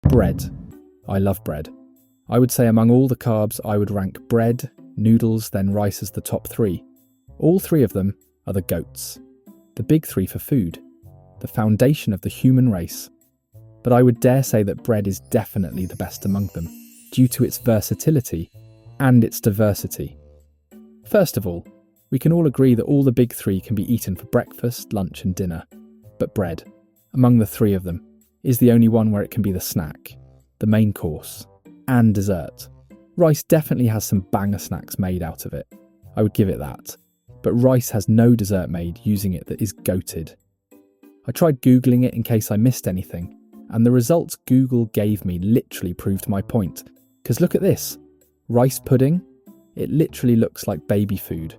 Bread. I love bread. I would say among all the carbs, I would rank bread, noodles, then rice as the top three. All three of them are the GOATs. The big three for food. The foundation of the human race. But I would dare say that bread is definitely the best among them, due to its versatility and its diversity. First of all, we can all agree that all the big three can be eaten for breakfast, lunch and dinner. But bread, among the three of them, is the only one where it can be the snack, the main course, and dessert. Rice definitely has some banger snacks made out of it. I would give it that. But rice has no dessert made using it that is goated. I tried Googling it in case I missed anything, and the results Google gave me literally proved my point. Because look at this. Rice pudding? It literally looks like baby food.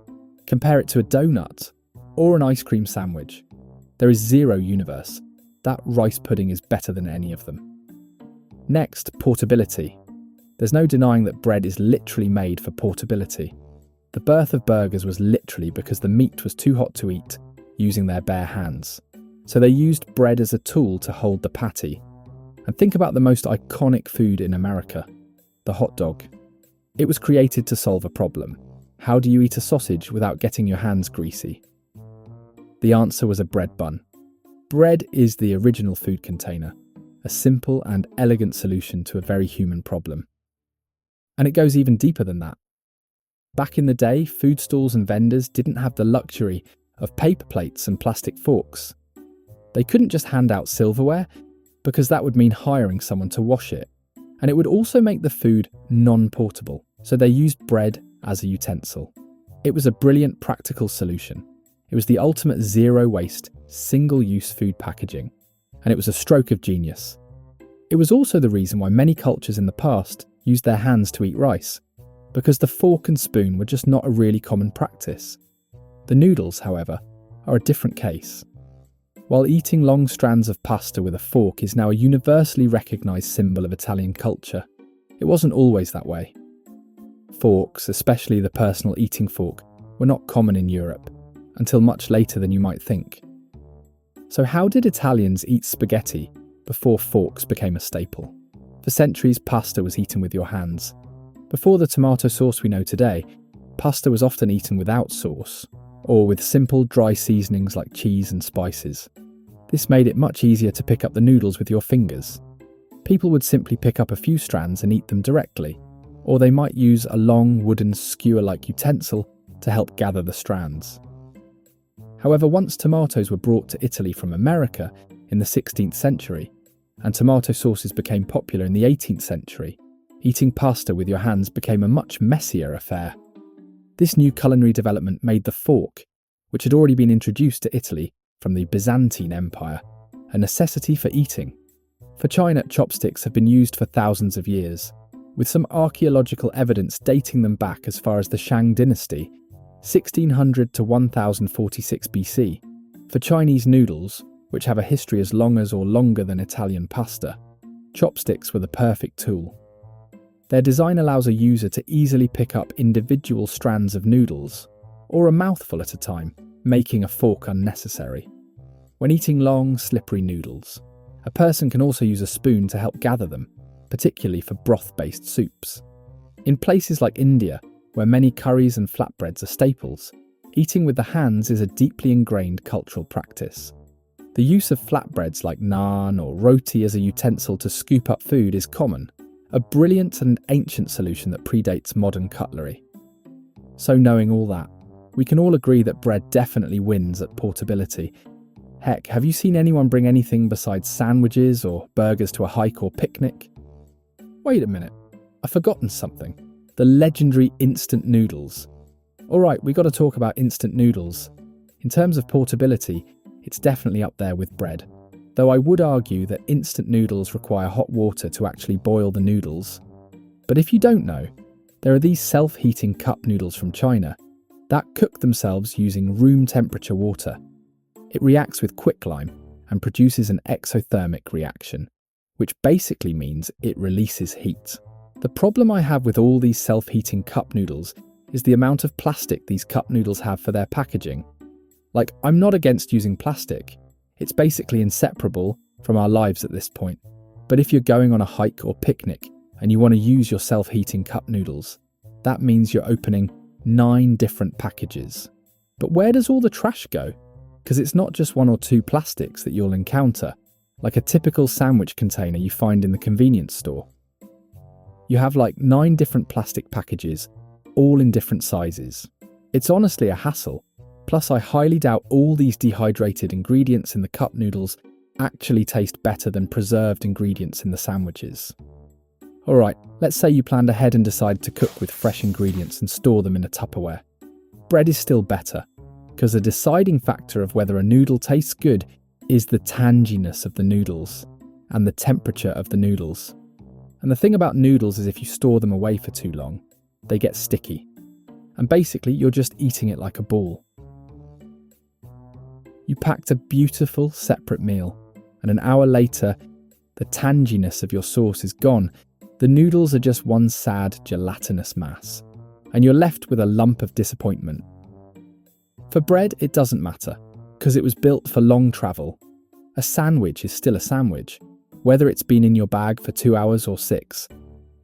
Compare it to a donut or an ice cream sandwich. There is zero universe. That rice pudding is better than any of them. Next, portability. There's no denying that bread is literally made for portability. The birth of burgers was literally because the meat was too hot to eat using their bare hands. So they used bread as a tool to hold the patty. And think about the most iconic food in America, the hot dog. It was created to solve a problem. How do you eat a sausage without getting your hands greasy? The answer was a bread bun. Bread is the original food container, a simple and elegant solution to a very human problem. And it goes even deeper than that. Back in the day, food stalls and vendors didn't have the luxury of paper plates and plastic forks. They couldn't just hand out silverware, because that would mean hiring someone to wash it. And it would also make the food non-portable, so they used bread as a utensil. It was a brilliant practical solution. It was the ultimate zero-waste, single-use food packaging, and it was a stroke of genius. It was also the reason why many cultures in the past used their hands to eat rice, because the fork and spoon were just not a really common practice. The noodles, however, are a different case. While eating long strands of pasta with a fork is now a universally recognised symbol of Italian culture, it wasn't always that way. Forks, especially the personal eating fork, were not common in Europe, until much later than you might think. So how did Italians eat spaghetti before forks became a staple? For centuries, pasta was eaten with your hands. Before the tomato sauce we know today, pasta was often eaten without sauce, or with simple dry seasonings like cheese and spices. This made it much easier to pick up the noodles with your fingers. People would simply pick up a few strands and eat them directly, or they might use a long wooden skewer-like utensil to help gather the strands. However, once tomatoes were brought to Italy from America in the 16th century, and tomato sauces became popular in the 18th century, eating pasta with your hands became a much messier affair. This new culinary development made the fork, which had already been introduced to Italy from the Byzantine Empire, a necessity for eating. For China, chopsticks have been used for thousands of years, with some archaeological evidence dating them back as far as the Shang dynasty, 1600 to 1046 BC. For Chinese noodles, which have a history as long as or longer than Italian pasta, chopsticks were the perfect tool. Their design allows a user to easily pick up individual strands of noodles, or a mouthful at a time, making a fork unnecessary. When eating long, slippery noodles, a person can also use a spoon to help gather them, particularly for broth-based soups. In places like India, where many curries and flatbreads are staples, eating with the hands is a deeply ingrained cultural practice. The use of flatbreads like naan or roti as a utensil to scoop up food is common, a brilliant and ancient solution that predates modern cutlery. So knowing all that, we can all agree that bread definitely wins at portability. Heck, have you seen anyone bring anything besides sandwiches or burgers to a hike or picnic? Wait a minute, I've forgotten something. The legendary instant noodles. Alright, we got to talk about instant noodles. In terms of portability, it's definitely up there with bread. Though I would argue that instant noodles require hot water to actually boil the noodles. But if you don't know, there are these self-heating cup noodles from China that cook themselves using room temperature water. It reacts with quicklime and produces an exothermic reaction, which basically means it releases heat. The problem I have with all these self-heating cup noodles is the amount of plastic these cup noodles have for their packaging. Like, I'm not against using plastic. It's basically inseparable from our lives at this point. But if you're going on a hike or picnic and you want to use your self-heating cup noodles, that means you're opening 9 different packages. But where does all the trash go? Because it's not just 1 or 2 plastics that you'll encounter, like a typical sandwich container you find in the convenience store. You have like 9 different plastic packages, all in different sizes. It's honestly a hassle. Plus, I highly doubt all these dehydrated ingredients in the cup noodles actually taste better than preserved ingredients in the sandwiches. Alright, let's say you planned ahead and decided to cook with fresh ingredients and store them in a Tupperware. Bread is still better, because the deciding factor of whether a noodle tastes good is the tanginess of the noodles and the temperature of the noodles. And the thing about noodles is if you store them away for too long, they get sticky. And basically, you're just eating it like a ball. You packed a beautiful separate meal, and an hour later, the tanginess of your sauce is gone. The noodles are just one sad, gelatinous mass, and you're left with a lump of disappointment. For bread, it doesn't matter, because it was built for long travel. A sandwich is still a sandwich, whether it's been in your bag for 2 hours or 6.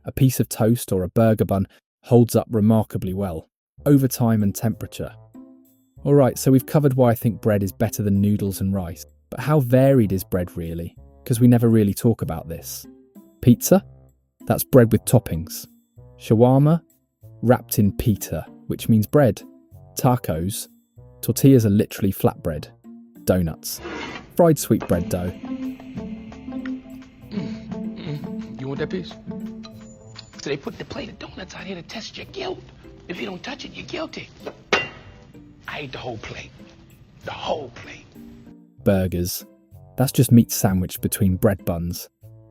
A piece of toast or a burger bun holds up remarkably well, over time and temperature. Alright, so we've covered why I think bread is better than noodles and rice. But how varied is bread really? Because we never really talk about this. Pizza? That's bread with toppings. Shawarma? Wrapped in pita, which means bread. Tacos? Tortillas are literally flatbread. Donuts. Fried sweetbread dough. You want that piece? So they put the plate of donuts out here to test your guilt. If you don't touch it, you're guilty. I ate the whole plate. The whole plate. Burgers. That's just meat sandwiched between bread buns.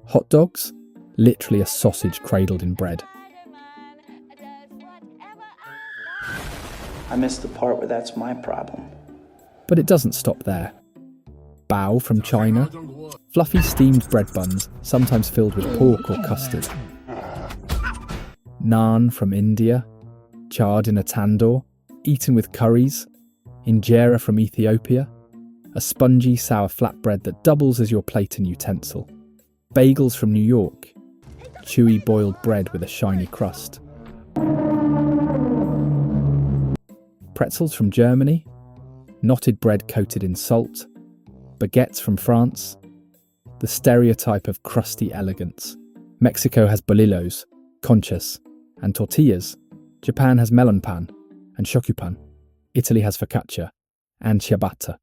Hot dogs? Literally a sausage cradled in bread. I missed the part where that's my problem. But it doesn't stop there. Bao from China. Fluffy steamed bread buns, sometimes filled with pork or custard. Naan from India. Charred in a tandoor, eaten with curries. Injera from Ethiopia. A spongy, sour flatbread that doubles as your plate and utensil. Bagels from New York. Chewy boiled bread with a shiny crust. Pretzels from Germany. Knotted bread coated in salt. Baguettes from France. The stereotype of crusty elegance. Mexico has bolillos, conchas, and tortillas. Japan has melon pan and shokupan. Italy has focaccia and ciabatta.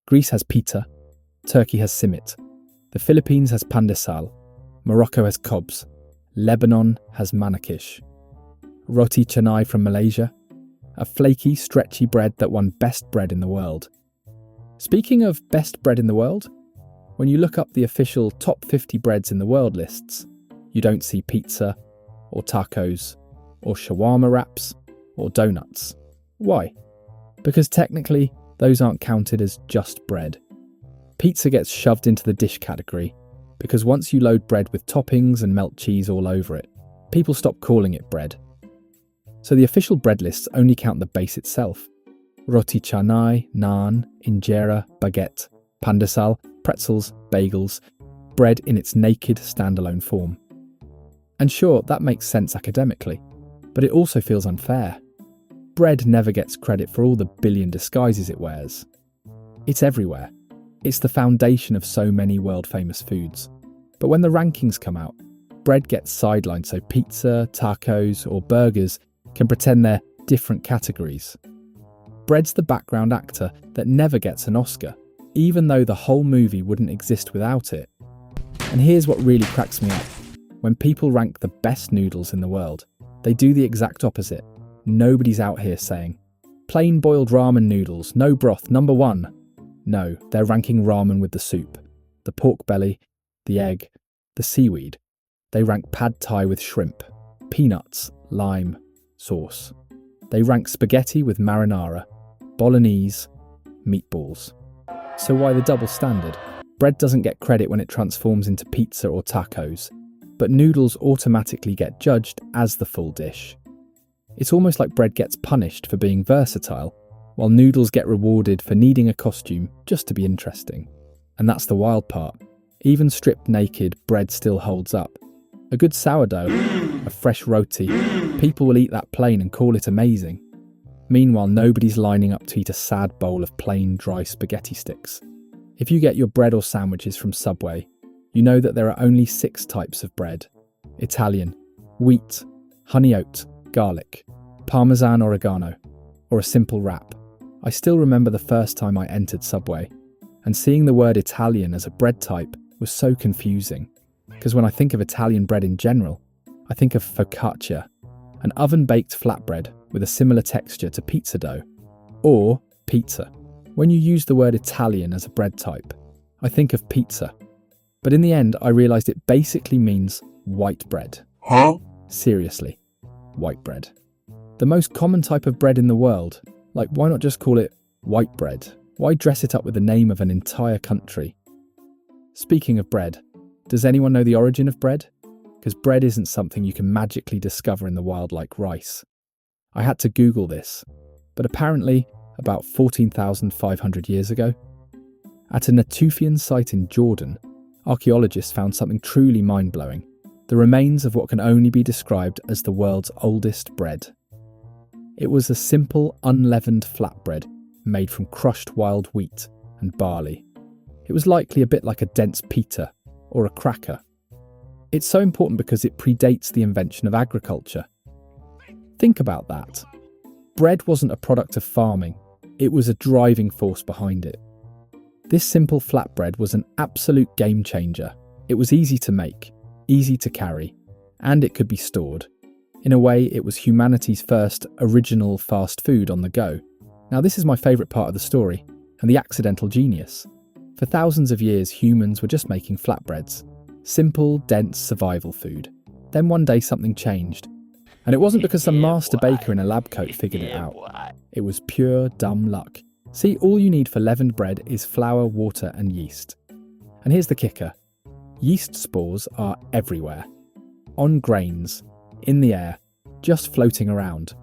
Greece has pita. Turkey has simit. The Philippines has pan de sal. Morocco has cobs. Lebanon has manakish. Roti canai from Malaysia. A flaky, stretchy bread that won best bread in the world. Speaking of best bread in the world, when you look up the official top 50 breads in the world lists, you don't see pizza, or tacos, or shawarma wraps, or donuts. Why? Because technically, those aren't counted as just bread. Pizza gets shoved into the dish category, because once you load bread with toppings and melt cheese all over it, people stop calling it bread. So the official bread lists only count the base itself. Roti canai, naan, injera, baguette, pan de sal, pretzels, bagels, bread in its naked standalone form. And sure, that makes sense academically, but it also feels unfair. Bread never gets credit for all the billion disguises it wears. It's everywhere. It's the foundation of so many world-famous foods. But when the rankings come out, bread gets sidelined so pizza, tacos, or burgers can pretend they're different categories. Bread's the background actor that never gets an Oscar, even though the whole movie wouldn't exist without it. And here's what really cracks me up. When people rank the best noodles in the world, they do the exact opposite. Nobody's out here saying, plain boiled ramen noodles, no broth, number 1. No, they're ranking ramen with the soup, the pork belly, the egg, the seaweed. They rank pad thai with shrimp, peanuts, lime, sauce. They rank spaghetti with marinara, bolognese, meatballs. So why the double standard? Bread doesn't get credit when it transforms into pizza or tacos, but noodles automatically get judged as the full dish. It's almost like bread gets punished for being versatile, while noodles get rewarded for needing a costume just to be interesting. And that's the wild part. Even stripped naked, bread still holds up. A good sourdough, a fresh roti, people will eat that plain and call it amazing. Meanwhile, nobody's lining up to eat a sad bowl of plain, dry spaghetti sticks. If you get your bread or sandwiches from Subway, you know that there are only 6 types of bread. Italian, wheat, honey oat, garlic, parmesan oregano, or a simple wrap. I still remember the first time I entered Subway, and seeing the word Italian as a bread type was so confusing, because when I think of Italian bread in general, I think of focaccia, an oven-baked flatbread with a similar texture to pizza dough, or pizza. When you use the word Italian as a bread type, I think of pizza. But in the end, I realised it basically means white bread. Huh? Seriously, white bread. The most common type of bread in the world. Like, why not just call it white bread? Why dress it up with the name of an entire country? Speaking of bread, does anyone know the origin of bread? Because bread isn't something you can magically discover in the wild like rice. I had to Google this, but apparently about 14,500 years ago, at a Natufian site in Jordan, archaeologists found something truly mind-blowing: the remains of what can only be described as the world's oldest bread. It was a simple, unleavened flatbread made from crushed wild wheat and barley. It was likely a bit like a dense pita or a cracker. It's so important because it predates the invention of agriculture. Think about that. Bread wasn't a product of farming, it was a driving force behind it. This simple flatbread was an absolute game changer. It was easy to make, easy to carry, and it could be stored. In a way, it was humanity's first original fast food on the go. Now, this is my favourite part of the story, and the accidental genius. For thousands of years, humans were just making flatbreads. Simple, dense survival food. Then one day something changed. And it wasn't because some master baker in a lab coat figured it out. It was pure dumb luck. See, all you need for leavened bread is flour, water and yeast. And here's the kicker. Yeast spores are everywhere. On grains, in the air, just floating around.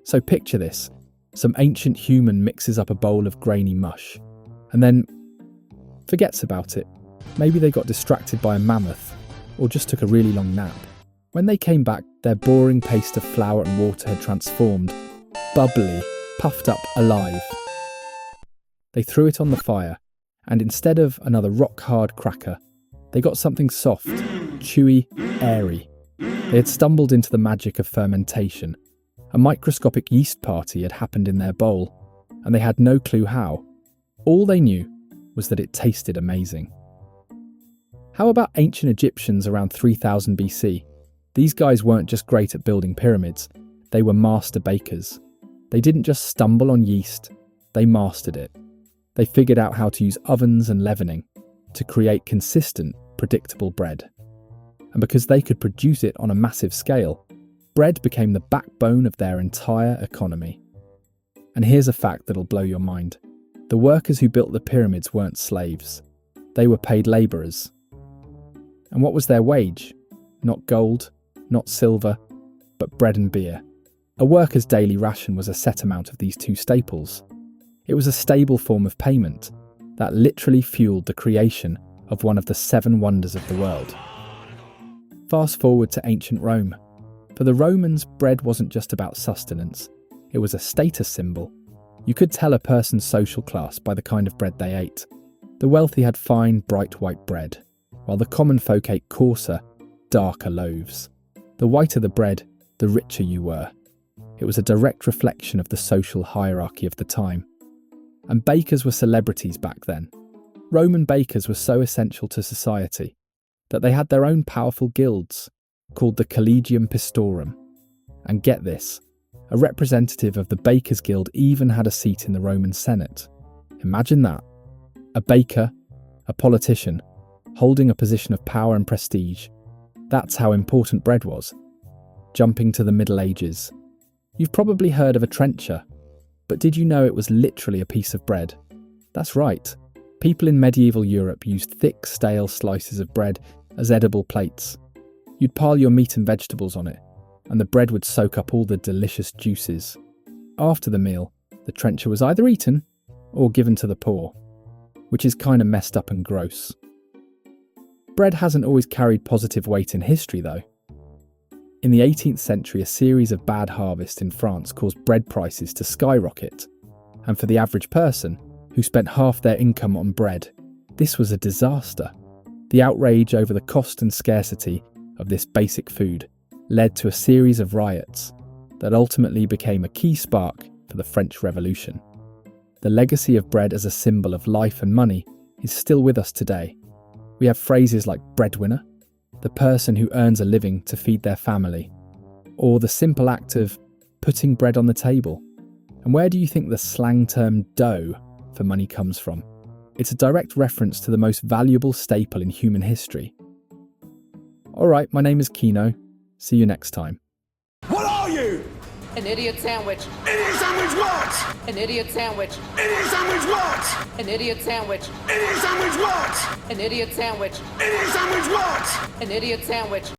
So picture this. Some ancient human mixes up a bowl of grainy mush, and then forgets about it. Maybe they got distracted by a mammoth, or just took a really long nap. When they came back, their boring paste of flour and water had transformed, bubbly, puffed up, alive. They threw it on the fire, and instead of another rock-hard cracker, they got something soft, chewy, airy. They had stumbled into the magic of fermentation. A microscopic yeast party had happened in their bowl, and they had no clue how. All they knew was that it tasted amazing. How about ancient Egyptians around 3000 BC? These guys weren't just great at building pyramids, they were master bakers. They didn't just stumble on yeast, they mastered it. They figured out how to use ovens and leavening to create consistent, predictable bread. And because they could produce it on a massive scale, bread became the backbone of their entire economy. And here's a fact that'll blow your mind. The workers who built the pyramids weren't slaves. They were paid labourers. And what was their wage? Not gold, not silver, but bread and beer. A worker's daily ration was a set amount of these two staples. It was a stable form of payment that literally fueled the creation of one of the 7 wonders of the world. Fast forward to ancient Rome. For the Romans, bread wasn't just about sustenance, it was a status symbol. You could tell a person's social class by the kind of bread they ate. The wealthy had fine, bright white bread, while the common folk ate coarser, darker loaves. The whiter the bread, the richer you were. It was a direct reflection of the social hierarchy of the time. And bakers were celebrities back then. Roman bakers were so essential to society that they had their own powerful guilds, called the Collegium Pistorum. And get this, a representative of the Bakers' Guild even had a seat in the Roman Senate. Imagine that. A baker, a politician, holding a position of power and prestige. That's how important bread was. Jumping to the Middle Ages. You've probably heard of a trencher, but did you know it was literally a piece of bread? That's right. People in medieval Europe used thick, stale slices of bread as edible plates. You'd pile your meat and vegetables on it, and the bread would soak up all the delicious juices. After the meal, the trencher was either eaten or given to the poor, which is kind of messed up and gross. Bread hasn't always carried positive weight in history, though. In the 18th century, a series of bad harvests in France caused bread prices to skyrocket. And for the average person, who spent half their income on bread, this was a disaster. The outrage over the cost and scarcity of this basic food led to a series of riots that ultimately became a key spark for the French Revolution. The legacy of bread as a symbol of life and money is still with us today. We have phrases like breadwinner, the person who earns a living to feed their family, or the simple act of putting bread on the table. And where do you think the slang term dough for money comes from? It's a direct reference to the most valuable staple in human history. Alright, my name is Kino. See you next time. What are you? An idiot sandwich. Idiot sandwich what? An idiot sandwich. Idiot sandwich what? An idiot sandwich. Idiot sandwich what? An idiot sandwich. Idiot sandwich what? An idiot sandwich.